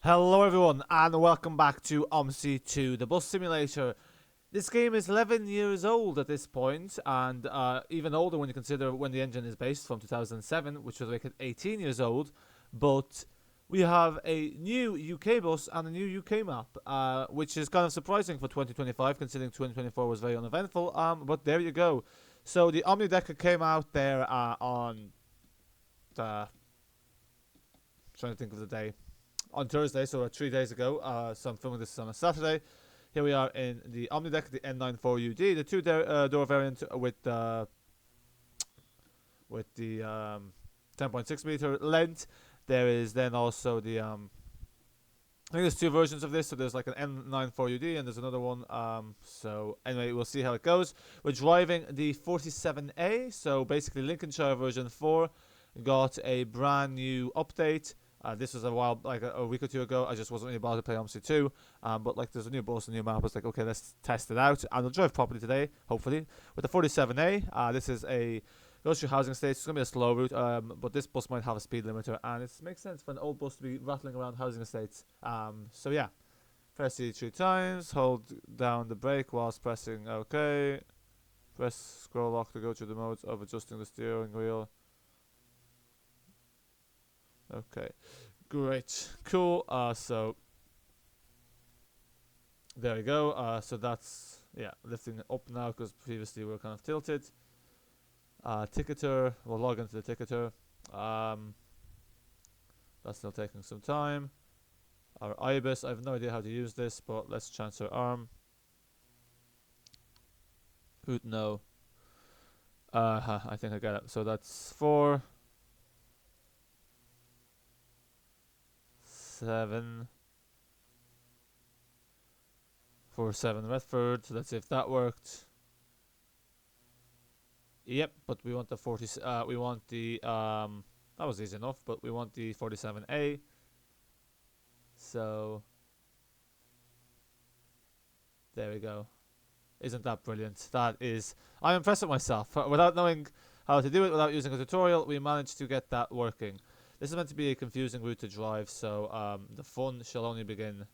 Hello everyone and welcome back to Omsi 2, the bus simulator. This game is 11 years old at this point, and even older when you consider when the engine is based, from 2007, which would make it 18 years old. But we have a new UK bus and a new UK map, which is kind of surprising for 2025, considering 2024 was very uneventful. But there you go. So the Omnidekka came out there on the... trying to think of the day. On Thursday, so 3 days ago. So I'm filming this on a Saturday. Here we are in the Omnidekka, the N94UD, the two-door variant with the 10.6 meter length. There is then also the I think there's two versions of this. So there's like an N94UD and there's another one. So anyway, we'll see how it goes. We're driving the 47A. So basically, Lincolnshire version 4 got a brand new update. This was a while, like a week or two ago. I just wasn't really bothered to play Omsi 2. But like there's a new bus, a new map. I was like, okay, let's test it out. And I'll drive properly today, hopefully, with the 47A. This is goes through housing estates. It's going to be a slow route, but this bus might have a speed limiter. And it makes sense for an old bus to be rattling around housing estates. So yeah, press E 3 times. Hold down the brake whilst pressing OK. Press scroll lock to go through the modes of adjusting the steering wheel. Okay, great, cool. So there we go. So that's lifting it up now because previously we were kind of tilted. Ticketer, we'll log into the ticketer. That's still taking some time. Our IBIS, I have no idea how to use this, but let's transfer arm. Who'd know? I think I get it. So that's 4 7 7 Redford. So let's see if that worked. Yep, but we want the 40. We want the that was easy enough, but we want the 47A. So there we go. Isn't that brilliant? That is. I'm impressed with myself. Without knowing how to do it, without using a tutorial, we managed to get that working. This is meant to be a confusing route to drive, so the fun shall only begin.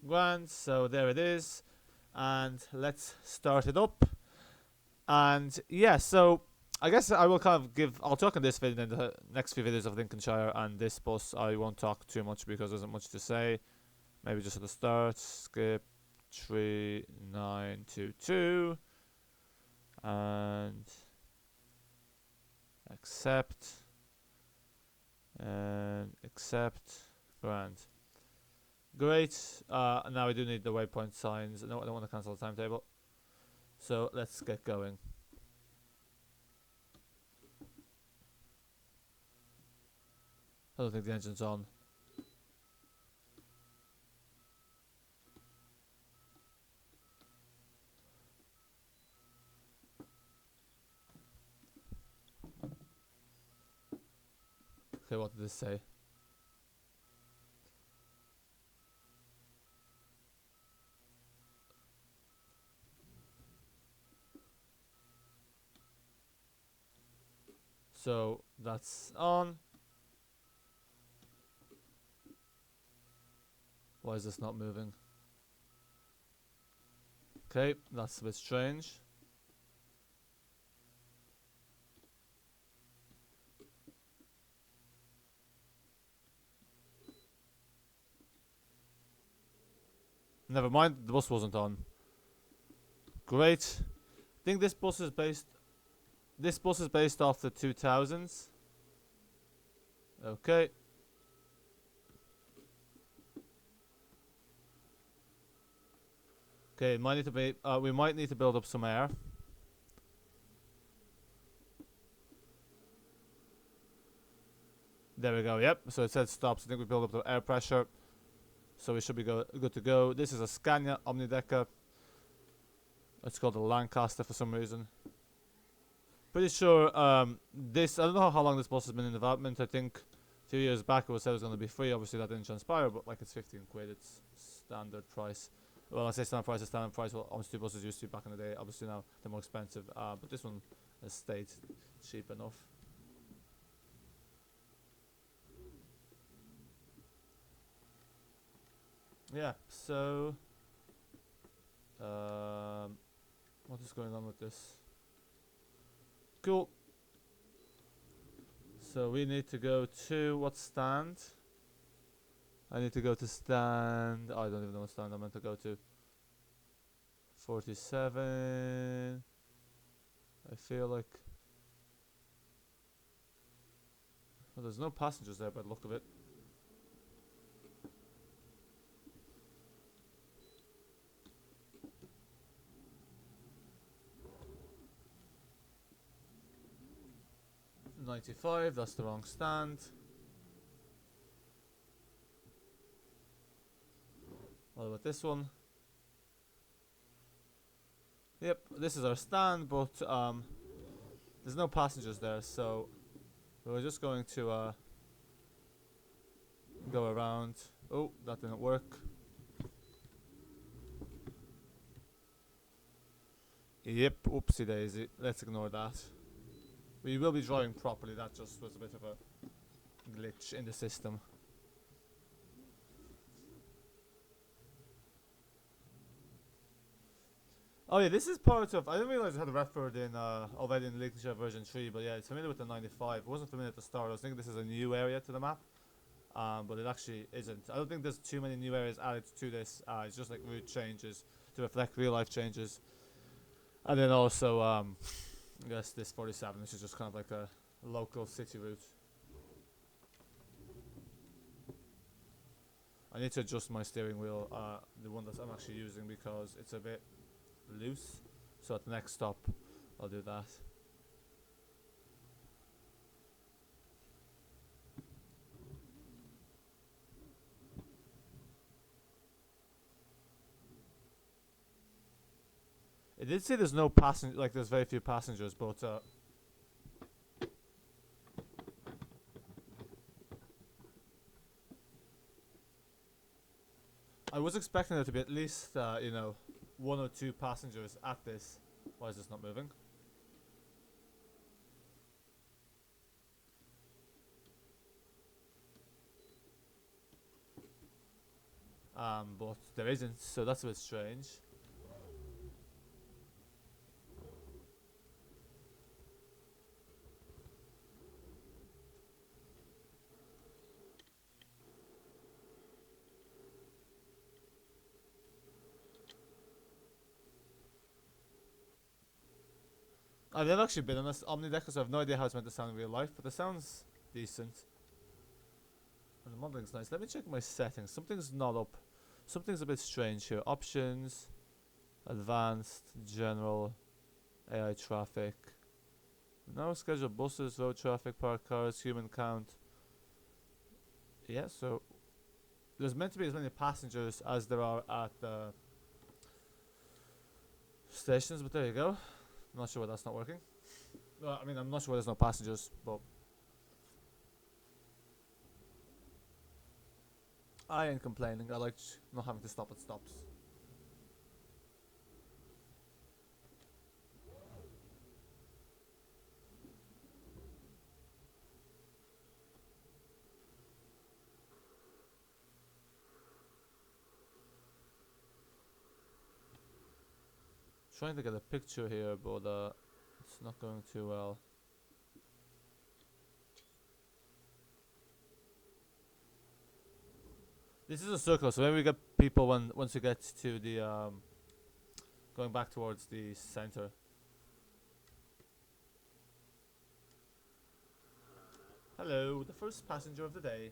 Grand, so there it is. And let's start it up. And yeah, so I guess I will kind of I'll talk in this video and the next few videos of Lincolnshire and this bus. I won't talk too much because there isn't much to say. Maybe just at the start, skip 3922 and accept. And accept. Grand. Great. Now we do need the waypoint signs. No, I don't want to cancel the timetable. So let's get going. I don't think the engine's on. Okay, what did this say? So that's on. Why is this not moving? Okay, that's a bit strange. Never mind, the bus wasn't on. Great. I think this bus is based off the 2000s. Okay. Okay, might need to be we might need to build up some air. There we go, yep. So it said stop, so I think we build up the air pressure. So we should be good to go. This is a Scania Omnidecker. It's called a Lancaster for some reason. Pretty sure I don't know how long this bus has been in development. I think a few years back it was said it was going to be free. Obviously that didn't transpire, but like it's 15 quid. It's standard price. Well, I say standard price is standard price. Well, obviously buses used to be back in the day. Obviously now they're more expensive. But this one has stayed cheap enough. Yeah, so what is going on with this? Cool. So we need to go to what stand? I need to go to stand. I don't even know what stand I'm meant to go to. 47. I feel like. Well, there's no passengers there by the look of it. $95, that's the wrong stand. What about this one? Yep, this is our stand, but there's no passengers there, so we're just going to go around. Oh, that didn't work. Yep, oopsie daisy. Let's ignore that. We will be driving properly, that just was a bit of a glitch in the system. Oh yeah, this is part of. I didn't realize it had a record in already in Lincolnshire version 3, but yeah, it's familiar with the 95. It wasn't familiar at the start. I was thinking this is a new area to the map, but it actually isn't. I don't think there's too many new areas added to this. It's just like route changes to reflect real life changes, and then also I guess this 47, which is just kind of like a local city route. I need to adjust my steering wheel, the one that I'm actually using, because it's a bit loose. So at the next stop, I'll do that. It did say there's no passenger, like there's very few passengers, but I was expecting there to be at least, you know, 1 or 2 passengers at this. Why is this not moving? But there isn't, so that's a bit strange. I've never actually been on this Omnidekka, so I have no idea how it's meant to sound in real life, but it sounds decent. And the modeling's nice. Let me check my settings. Something's not up. Something's a bit strange here. Options, advanced, general, AI traffic. No scheduled buses, road traffic, parked cars, human count. Yeah, so there's meant to be as many passengers as there are at the stations, but there you go. I'm not sure why that's not working. I mean, I'm not sure why there's no passengers, but I ain't complaining. I like not having to stop at stops. Trying to get a picture here, but it's not going too well. This is a circle, so when we get people once we get to the going back towards the center. Hello, the first passenger of the day.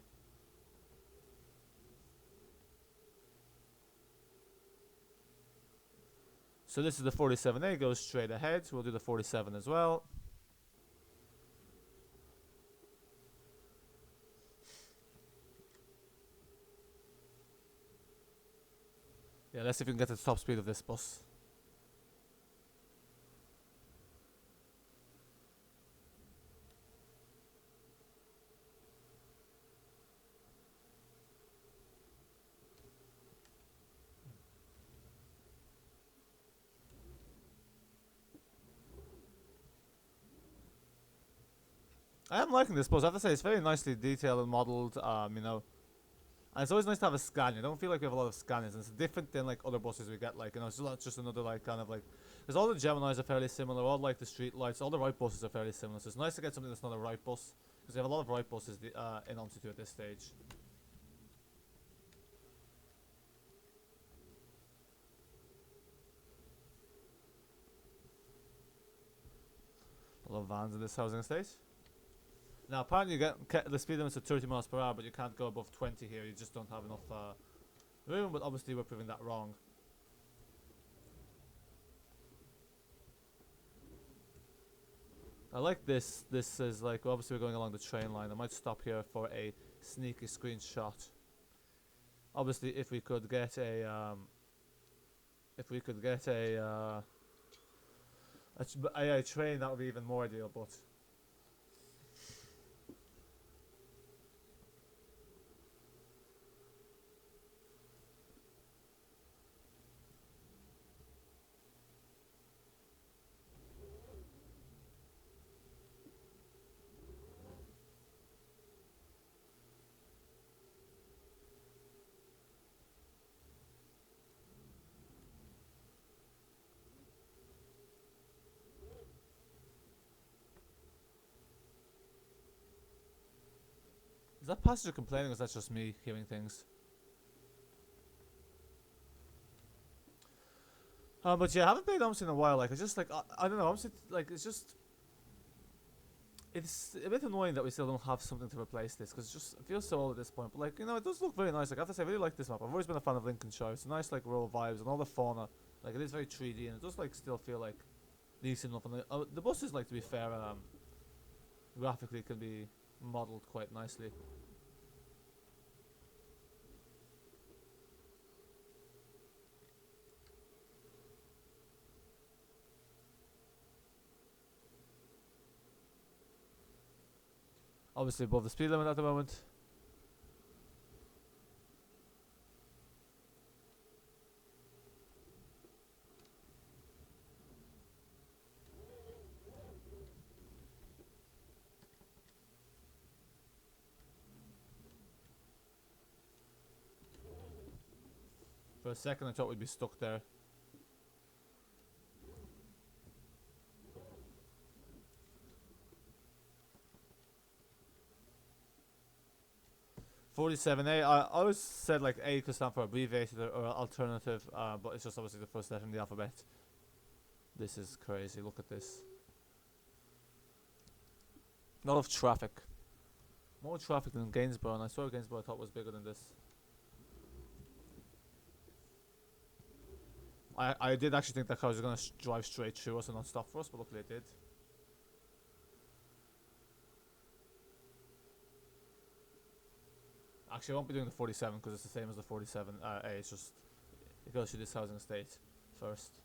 So this is the 47A, goes straight ahead. We'll do the 47 as well. Yeah, let's see if we can get to the top speed of this bus. I am liking this bus. I have to say, it's very nicely detailed and modelled. You know, And it's always nice to have a Scania. I don't feel like we have a lot of Scanias, and it's different than like other buses we get. Like, you know, it's not just another like kind of like, because all the Geminis are fairly similar. All like the street lights, all the right buses are fairly similar. So it's nice to get something that's not a right bus, because we have a lot of right buses in Omsi 2 at this stage. A lot of vans in this housing estate. Now, apparently you get the speed limit's at 30 miles per hour, but you can't go above 20 here. You just don't have enough room, but obviously we're proving that wrong. I like this. This is like, obviously we're going along the train line. I might stop here for a sneaky screenshot. Obviously, if we could get a train, that would be even more ideal. But is that passenger complaining, or is that just me hearing things? But yeah, I haven't played Omsi in a while. Like, it's just like I don't know. Omsi, like, it's a bit annoying that we still don't have something to replace this, because it feels so old at this point. But like, you know, it does look very nice. Like, I have to say, I really like this map. I've always been a fan of Lincolnshire. It's nice, like, rural vibes and all the fauna. Like, it is very 3D, and it does like still feel like decent enough. And the buses, like, to be fair, graphically can be modelled quite nicely. Obviously above the speed limit at the moment. For a second I thought we'd be stuck there. "47A", I always said like A could stand for abbreviated or alternative, but it's just obviously the first letter in the alphabet. This is crazy, look at this. A lot of traffic. More traffic than Gainsborough, and I swear Gainsborough I thought was bigger than this. I did actually think that car was going to drive straight through us and not stop for us, but luckily it did. Actually, I won't be doing the 47 because it's the same as the 47A. It's just, it goes through this housing estate first.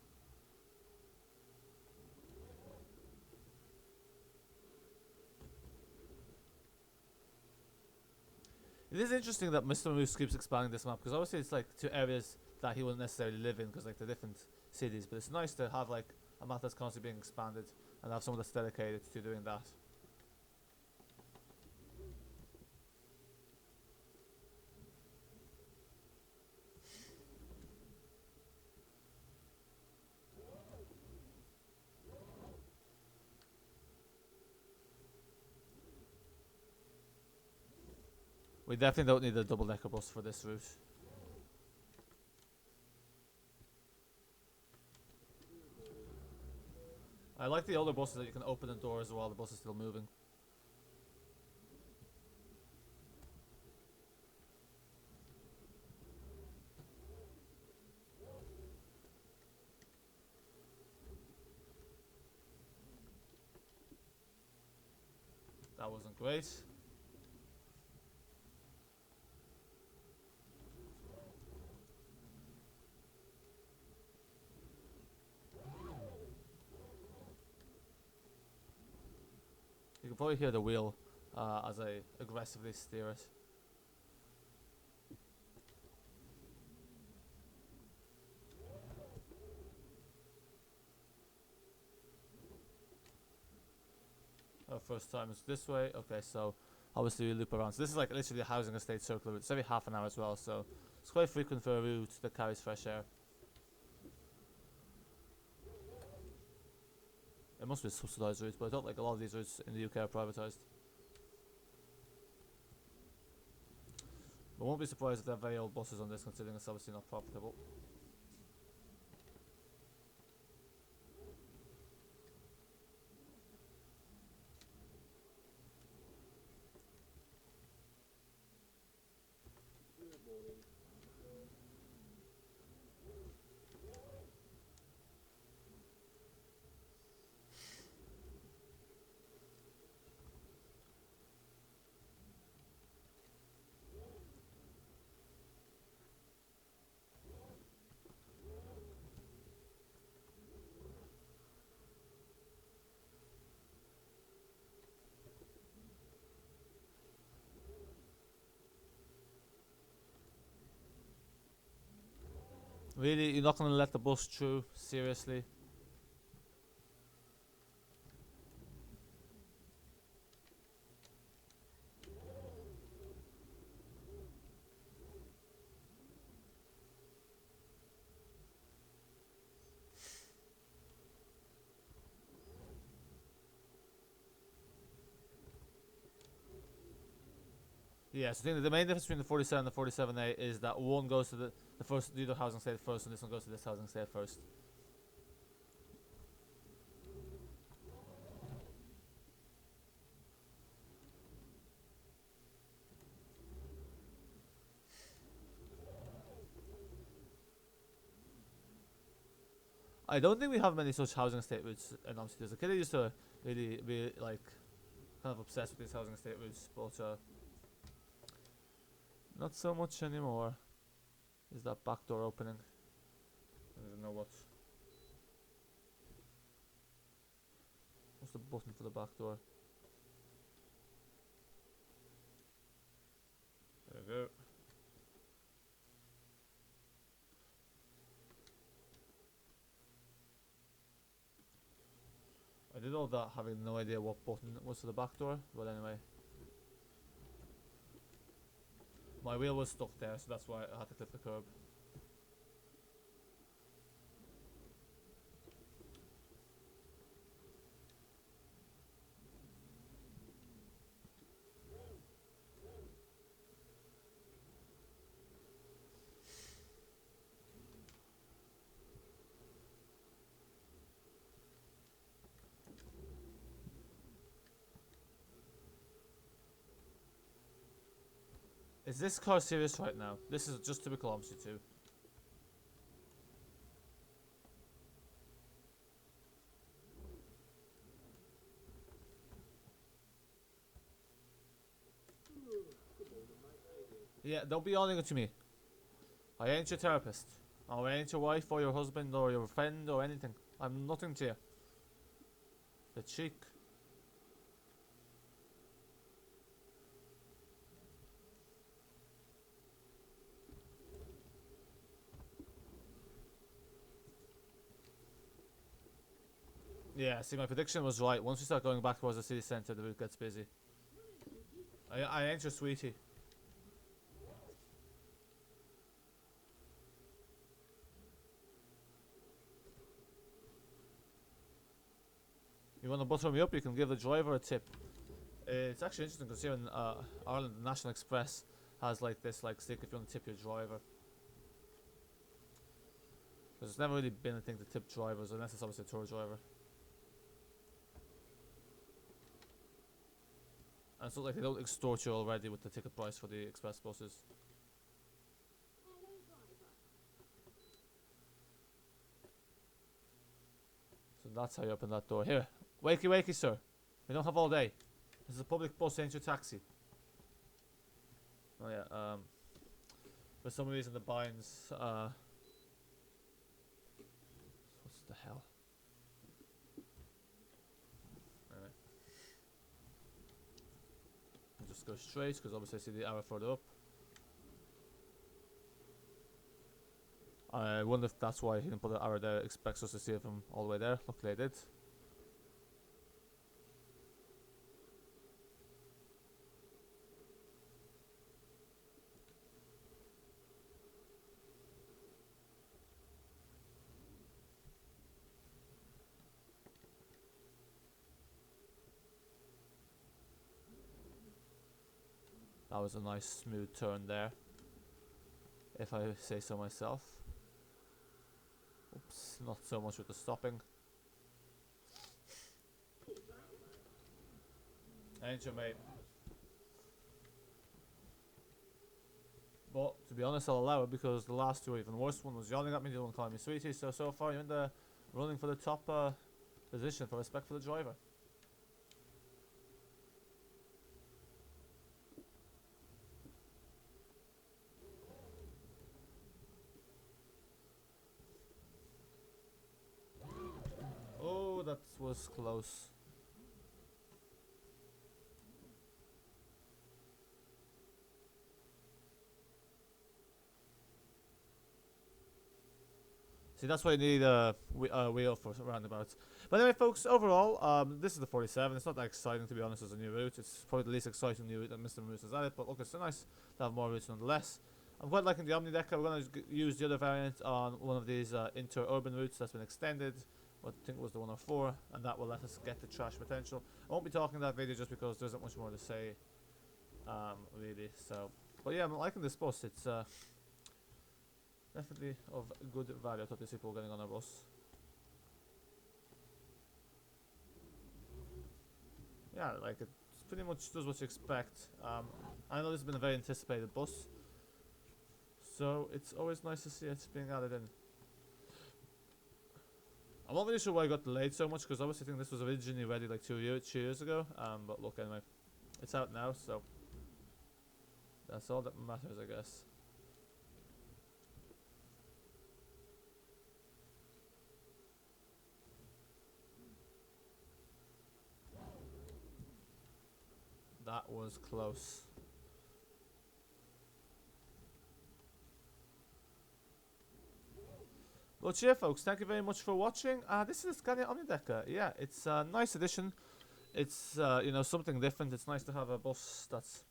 It is interesting that Mr. Moose keeps expanding this map, because obviously it's like to areas that he wouldn't necessarily live in, because like the different cities. But it's nice to have like a map that's constantly being expanded and have someone that's dedicated to doing that. We definitely don't need a double-decker bus for this route. I like the older buses that you can open the doors while the bus is still moving. That wasn't great. You can probably hear the wheel as I aggressively steer it. Our first time is this way. Okay, so obviously we loop around. So this is like literally a housing estate circular route. It's every half an hour as well, so it's quite frequent for a route that carries fresh air. It must be subsidised routes, but I thought like a lot of these routes in the UK are privatised. But won't be surprised if they have very old buses on this, considering it's obviously not profitable. Really, you're not gonna let the bus through? Seriously? Yeah, so I think the main difference between the 47 and the 47A is that one goes to the other housing estate first, and this one goes to this housing estate first. I don't think we have many such housing estate routes in Omsi. There's a kid who used to really be like kind of obsessed with these housing estate routes, but not so much anymore. Is that back door opening? I don't even know what's the button for the back door. There we go. I did all that having no idea what button was for the back door, but anyway. My wheel was stuck there, so that's why I had to clip the curb. Is this car serious right now? This is just typical Omsi too. Yeah, don't be yelling to me. I ain't your therapist. Or I ain't your wife or your husband or your friend or anything. I'm nothing to you. The cheek. Yeah, see, my prediction was right. Once we start going back towards the city centre, the route gets busy. I ain't your sweetie. You want to butter me up? You can give the driver a tip. It's actually interesting because here in Ireland, the National Express has like this stick if you want to tip your driver. There's never really been a thing to tip drivers unless it's obviously a tour driver. And it's not like they don't extort you already with the ticket price for the express buses. So that's how you open that door. Here, wakey wakey sir. We don't have all day. This is a public bus, ain't your taxi. Oh yeah, for some reason the binds, what's the hell? Anyway. I'll just go straight, because obviously I see the arrow further up. I wonder if that's why he didn't put the arrow there, expects us to see it from all the way there. Luckily I did. That was a nice smooth turn there, if I say so myself. Oops, not so much with the stopping. Ain't you, mate? But to be honest, I'll allow it because the last two are even worse. One was yelling at me, the other one calling me sweetie. So far you're in the running for the top position for respect for the driver. Oh, that was close. See, that's why you need a wheel for roundabouts. But anyway, folks, overall, this is the 47. It's not that exciting, to be honest, as a new route. It's probably the least exciting new route that Mr. Moose has added. But look, it's so nice to have more routes nonetheless. I'm quite liking the Omnidekka. We're going to use the other variant on one of these inter-urban routes that's been extended. I think it was the 104, and that will let us get the trash potential. I won't be talking that video just because there isn't much more to say, really. So, but yeah, I'm liking this bus. It's definitely of good value. I thought these people were getting on a bus. Yeah, like it pretty much does what you expect. I know this has been a very anticipated bus, so it's always nice to see it being added in. I'm not really sure why I got delayed so much because obviously I think this was originally ready like 2 years ago. But look, anyway, it's out now, so that's all that matters, I guess. That was close. But yeah, folks, thank you very much for watching. This is Scania Omnidecker. Yeah, it's a nice addition. It's you know, something different. It's nice to have a bus that's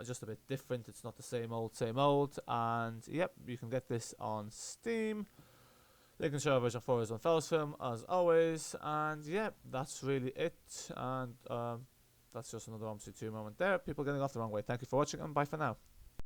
just a bit different. It's not the same old. And yep, you can get this on Steam. Lincolnshire version 4 is on Fellows Film as always. And yeah, that's really it. And that's just another Omsi 2 moment there. People getting off the wrong way. Thank you for watching and bye for now.